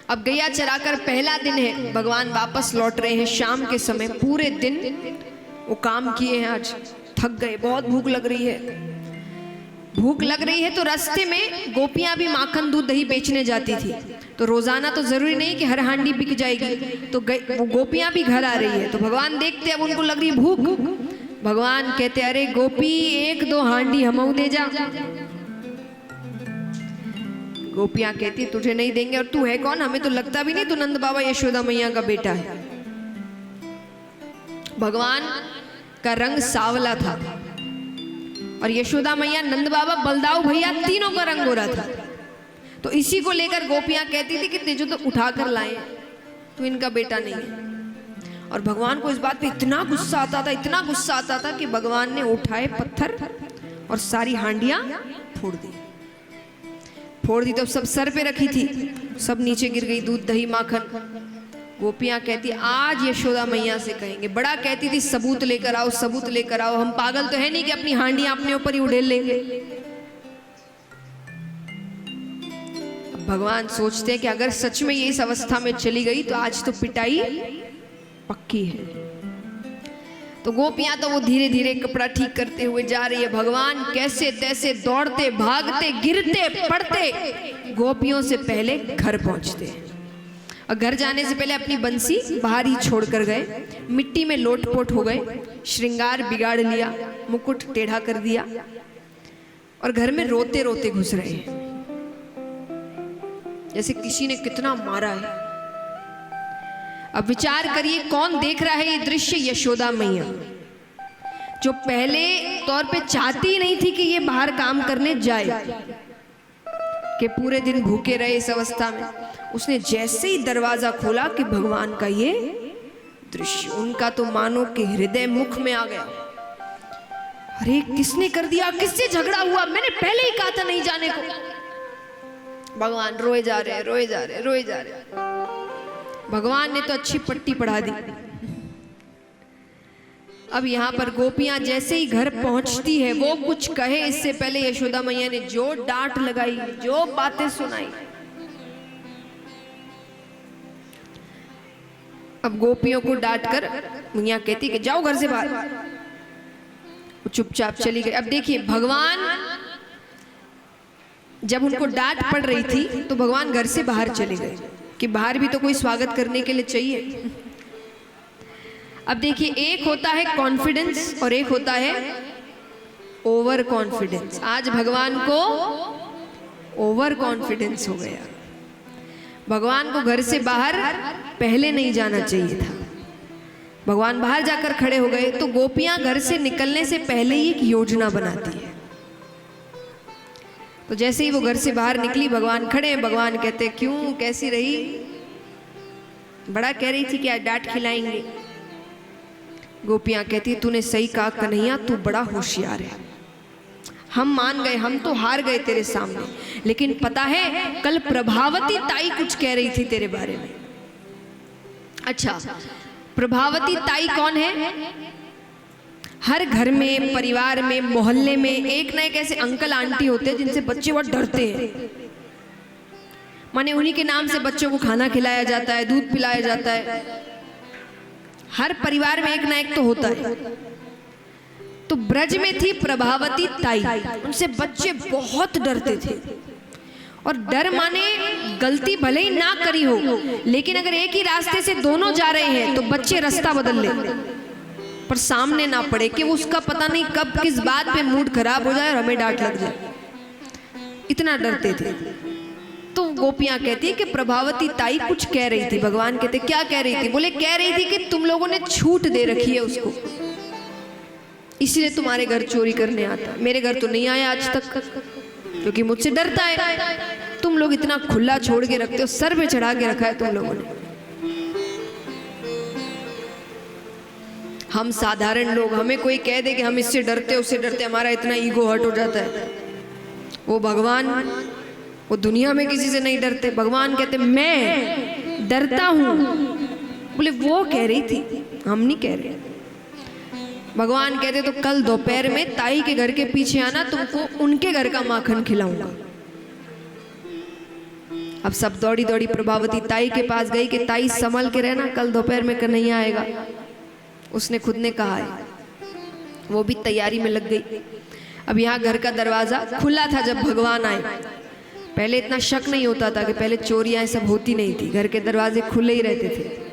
अब गैया चराकर पहला दिन है, भगवान वापस लौट रहे हैं शाम के समय। पूरे दिन वो काम किए हैं, आज थक गए, बहुत भूख लग रही है। भूख लग रही है तो रास्ते में गोपियां भी माखन दूध दही बेचने जाती थी। तो रोजाना तो जरूरी नहीं कि हर हांडी बिक जाएगी, तो वो गोपियां भी घर आ रही है। तो भगवान देखते, अब उनको लग रही भूख। भगवान कहते, अरे गोपी, एक दो हांडी हमऊ दे जा। गोपियां कहती, तुझे नहीं देंगे, और तू है कौन? हमें तो लगता भी नहीं तू नंद बाबा यशोदा मैया का बेटा है। भगवान का रंग सांवला था और यशोदा मैया, नंद बाबा, बलदाऊ भैया, तीनों का रंग गोरा था। तो इसी को लेकर गोपियां कहती थी कि तेजो तो उठा कर लाए, तू इनका बेटा नहीं है। और भगवान को इस बात पे इतना गुस्सा आता था, इतना गुस्सा आता था कि भगवान ने उठाए पत्थर और सारी हांडियां फोड़ दी। तो सब सर पे रखी थी, सब नीचे गिर गई, दूध दही माखन। गोपियां कहती, आज यशोदा मैया से कहेंगे। बड़ा कहती थी, सबूत लेकर आओ, सबूत लेकर आओ। हम पागल तो है नहीं कि अपनी हांडियां अपने ऊपर ही उड़ेल लेंगे। अब भगवान सोचते हैं कि अगर सच में ये इस अवस्था में चली गई तो आज तो पिटाई पक्की है। तो गोपियां तो वो धीरे धीरे कपड़ा ठीक करते हुए जा रही है। भगवान कैसे तैसे दौड़ते भागते गिरते पड़ते गोपियों से पहले घर पहुंचते हैं। और घर जाने से पहले अपनी बंसी बाहर ही छोड़ कर गए, मिट्टी में लोटपोट हो गए, श्रृंगार बिगाड़ लिया, मुकुट टेढ़ा कर दिया और घर में रोते रोते घुस रहे हैं, जैसे किसी ने कितना मारा है। अब विचार करिए, कौन देख रहा है ये दृश्य? यशोदा मैया, जो पहले तौर पे चाहती नहीं थी कि ये बाहर काम करने जाए, कि पूरे दिन भूखे रहे इस अवस्था में। उसने जैसे ही दरवाजा खोला कि भगवान का ये दृश्य, उनका तो मानो कि हृदय मुख में आ गया। अरे किसने कर दिया, किससे झगड़ा हुआ? मैंने पहले ही कहा था नहीं जाने को। भगवान रोए जा रहे, रोए जा रहे, रोए जा रहे। भगवान ने तो अच्छी पट्टी पढ़ा दी। अब यहाँ पर गोपियां जैसे ही घर पहुंचती है, वो कुछ कहे इससे पहले यशोदा मैया ने जो डांट लगाई, जो बातें सुनाई। अब गोपियों को डांट कर मैया कहती कि जाओ घर से बाहर। वो चुपचाप चली गई। अब देखिए, भगवान जब उनको डांट पड़ रही थी तो भगवान घर से बाहर चले गए कि बाहर भी तो कोई स्वागत करने के लिए चाहिए। अब देखिए, एक होता है कॉन्फिडेंस और एक होता है ओवर कॉन्फिडेंस। आज भगवान को ओवर कॉन्फिडेंस हो गया। भगवान को घर से बाहर पहले नहीं जाना चाहिए था। भगवान बाहर जाकर खड़े हो गए तो गोपियां घर से निकलने से पहले ही एक योजना बनाती है। तो जैसे ही वो घर से बाहर निकली, भगवान खड़े हैं। भगवान कहते, क्यों, कैसी रही? बड़ा कह रही थी कि आज डांट खिलाएंगे। गोपियां कहती, तूने सही कहा कन्हैया, तू बड़ा होशियार है। हम मान गए, हम तो हार गए तेरे सामने, लेकिन पता है कल प्रभावती ताई कुछ कह रही थी तेरे बारे में। अच्छा, प्रभावती ताई कौन है? हर घर में, परिवार में, मोहल्ले में एक ना एक ऐसे अंकल आंटी होते हैं जिनसे बच्चे बहुत डरते हैं। माने उन्हीं के नाम से बच्चों को खाना खिलाया जाता है, दूध पिलाया जाता है। हर परिवार में एक ना एक तो होता है। तो ब्रज में थी प्रभावती ताई, उनसे बच्चे बहुत डरते थे। और डर माने गलती भले ही ना करी हो, लेकिन अगर एक ही रास्ते से दोनों जा रहे हैं तो बच्चे रास्ता बदल ले, पर सामने ना पड़े कि उसका पता नहीं कब किस बात पे मूड खराब हो जाए और हमें डांट लग जाए। इतना डरते थे। तो गोपियां कहती है कि प्रभावती ताई कुछ कह रही थी। भगवान कहते, क्या कह रही थी? बोले, कह रही थी कि तुम लोगों ने छूट दे रखी है उसको, इसलिए तुम्हारे घर चोरी करने आता। मेरे घर तो नहीं आया आज तक, क्योंकि मुझसे डरता है। तुम लोग इतना खुला छोड़ के रखते हो, सर पे चढ़ा के रखा है तुम लोगों ने। हम साधारण लोग, हमें कोई कह दे कि हम इससे डरते उससे डरते, हमारा इतना ईगो हर्ट हो जाता है। वो भगवान, वो दुनिया में किसी से नहीं डरते। भगवान कहते, मैं डरता हूं। बोले, वो कह रही थी, हम नहीं कह रहे। भगवान कहते, तो कल दोपहर में ताई के घर के पीछे आना, तुमको उनके घर का माखन खिलाऊंगा। अब सब दौड़ी दौड़ी प्रभावती ताई के पास गई कि ताई संभल के रहना, कल दोपहर में कन्हैया आएगा। उसने खुद ने कहा है, वो भी तैयारी में लग गई। अब यहाँ घर का दरवाजा खुला था जब भगवान आए। पहले इतना शक नहीं होता था कि पहले चोरियां सब होती नहीं थी, घर के दरवाजे खुले ही रहते थे।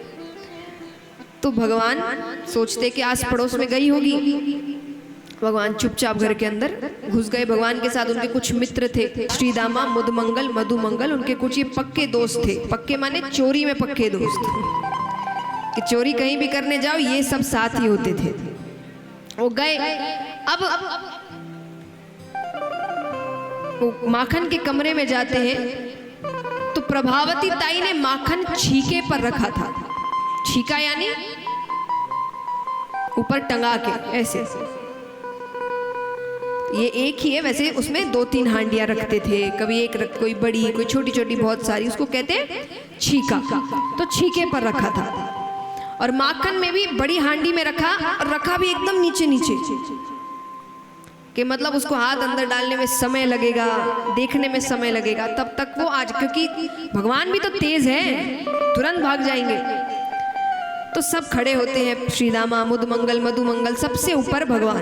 तो भगवान सोचते कि आस पड़ोस में गई होगी। भगवान चुपचाप घर के अंदर घुस गए। भगवान के साथ उनके कुछ मित्र थे, श्रीदामा, मुदमंगल, मधुमंगल, उनके कुछ ये पक्के दोस्त थे। पक्के माने चोरी में पक्के दोस्त, कि चोरी कहीं भी करने जाओ ये सब साथ ही होते थे। वो गए। अब वो माखन के कमरे में जाते हैं तो प्रभावती ताई ने माखन छीके पर रखा था। छीका यानी ऊपर टंगा के ऐसे। ये एक ही है वैसे, उसमें 2-3 हांडियां रखते थे, कभी एक रख, कोई बड़ी कोई छोटी छोटी बहुत सारी, उसको कहते हैं छीका। तो छीके पर रखा था और माखन में भी बड़ी हांडी में रखा, और रखा भी एकदम नीचे नीचे, कि मतलब उसको हाथ अंदर डालने में समय लगेगा, देखने में समय लगेगा। तब तक वो आज, क्योंकि भगवान भी तो तेज है, तुरंत भाग जाएंगे। तो सब खड़े होते हैं, श्रीदामा, मुदमंगल, मधुमंगल, सबसे ऊपर भगवान।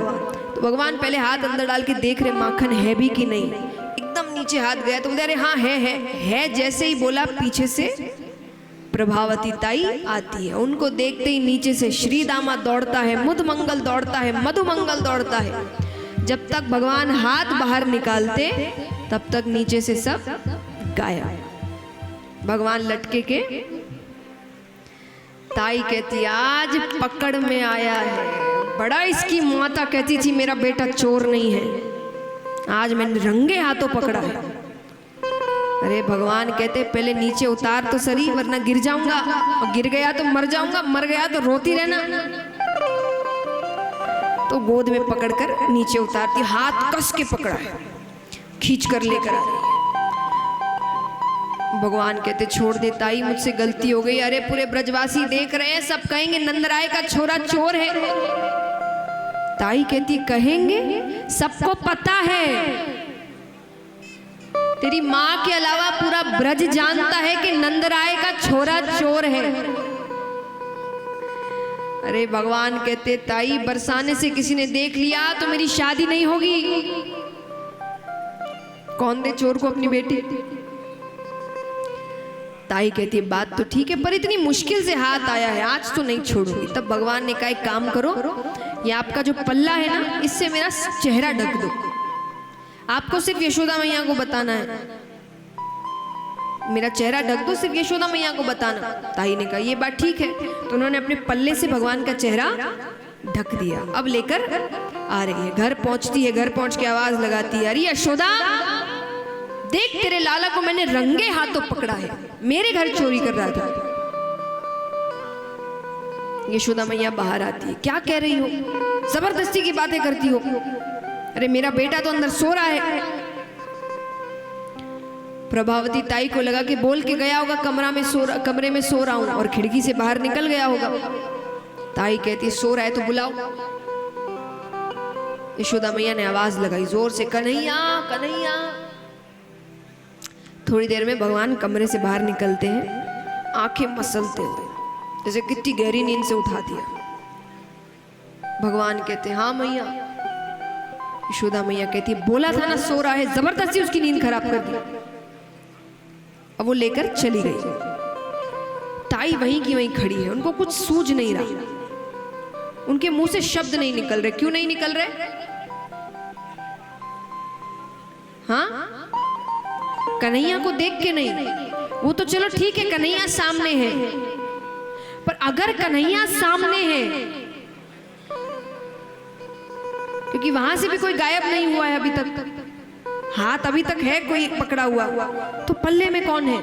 तो भगवान पहले हाथ अंदर डाल के देख रहे माखन है भी कि नहीं। एकदम नीचे हाथ गया तो बोले अरे हाँ है। जैसे ही बोला पीछे से प्रभावती ताई आती है। उनको देखते ही नीचे से श्रीदामा दौड़ता है, मुदमंगल दौड़ता है, मधुमंगल दौड़ता है। जब तक भगवान हाथ बाहर निकालते तब तक नीचे से सब गायब। भगवान लटके के। ताई कहती आज पकड़ में आया है। बड़ा इसकी माता कहती थी मेरा बेटा चोर नहीं है, आज मैंने रंगे हाथों पकड़ा है। अरे भगवान कहते पहले नीचे उतार तो सही, वरना गिर जाऊंगा, और गिर गया तो मर जाऊंगा, मर गया तो रोती रहना। तो गोद में पकड़कर नीचे उतारती, हाथ कस के पकड़ा है, खींच कर लेकर आ रही है। भगवान कहते छोड़ दे ताई, मुझसे गलती हो गई। अरे पूरे ब्रजवासी देख रहे हैं, सब कहेंगे नंदराय का छोरा चोर है। ताई कहती कहेंगे, सबको पता है, तेरी माँ के अलावा पूरा ब्रज जानता है कि नंदराय का छोरा चोर है। अरे भगवान कहते ताई बरसाने से किसी ने देख लिया तो मेरी शादी नहीं होगी। कौन दे चोर को अपनी बेटी। ताई कहती है बात तो ठीक है, पर इतनी मुश्किल से हाथ आया है, आज तो नहीं छोड़ूंगी। तब भगवान ने कहा एक काम करो, ये आपका जो पल्ला है ना, इससे मेरा चेहरा ढक दो। आपको सिर्फ यशोदा मैया को बताना है, मेरा चेहरा ढक दो, सिर्फ यशोदा मैया को बताना। ताई ने कहा ये बात ठीक है। तो उन्होंने अपने पल्ले से भगवान का चेहरा ढक दिया। अब लेकर आ रही है, घर पहुंचती है, घर पहुंच के आवाज लगाती है अरे यशोदा देख तेरे लाला को मैंने रंगे हाथों पकड़ा है, मेरे घर चोरी कर रहा था। यशोदा मैया बाहर आती है, क्या कह रही हो, जबरदस्ती की बातें करती हो। अरे मेरा बेटा तो अंदर सो रहा है। प्रभावती ताई को लगा कि बोल के गया होगा कमरे में सो रहा हूं, और खिड़की से बाहर निकल गया होगा। ताई कहती सो रहा है तो बुलाओ। यशोदा मैया ने आवाज लगाई जोर से, कन्हैया कन्हैया। थोड़ी देर में भगवान कमरे से बाहर निकलते हैं, आंखें मसलते हुए, जैसे कितनी गहरी नींद से उठा दिया। भगवान कहते हाँ मैया। यशोदा मैया कहती बोला था ना सो रहा है, जबरदस्ती उसकी नींद खराब कर दी। अब वो लेकर चली गई। ताई वहीं की वहीं खड़ी है, उनको कुछ सूझ नहीं रहा, उनके मुंह से शब्द नहीं निकल रहे। क्यों नहीं निकल रहे? हाँ, कन्हैया को देख के नहीं। वो तो चलो ठीक है कन्हैया सामने है, पर अगर कन्हैया सामने है, क्योंकि वहां से भी कोई गायब नहीं हुआ है अभी तक, हाथ अभी तक है कोई पकड़ा हुआ, तो पल्ले में कौन है?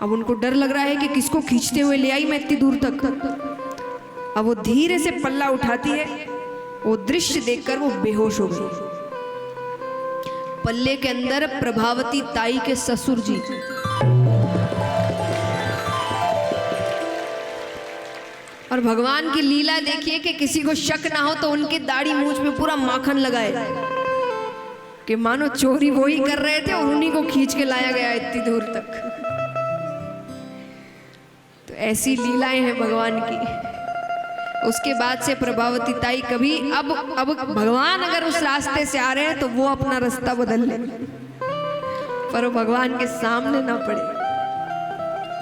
अब उनको डर लग रहा है कि किसको खींचते हुए ले आई मैं इतनी दूर तक। अब वो धीरे से पल्ला उठाती है, वो दृश्य देखकर वो बेहोश हो गई। पल्ले के अंदर प्रभावती ताई के ससुर जी, और भगवान की लीला देखिए कि किसी को शक ना हो तो उनके दाढ़ी मूंछ में पूरा माखन लगाए। कि मानो चोरी वो ही कर रहे थे और उन्हीं को खींच के लाया गया इतनी दूर तक। तो ऐसी लीलाएं हैं भगवान की। उसके बाद से प्रभावती ताई कभी अब भगवान अगर उस रास्ते से आ रहे हैं तो वो अपना रास्ता बदल ले, पर वो भगवान के सामने ना पड़े।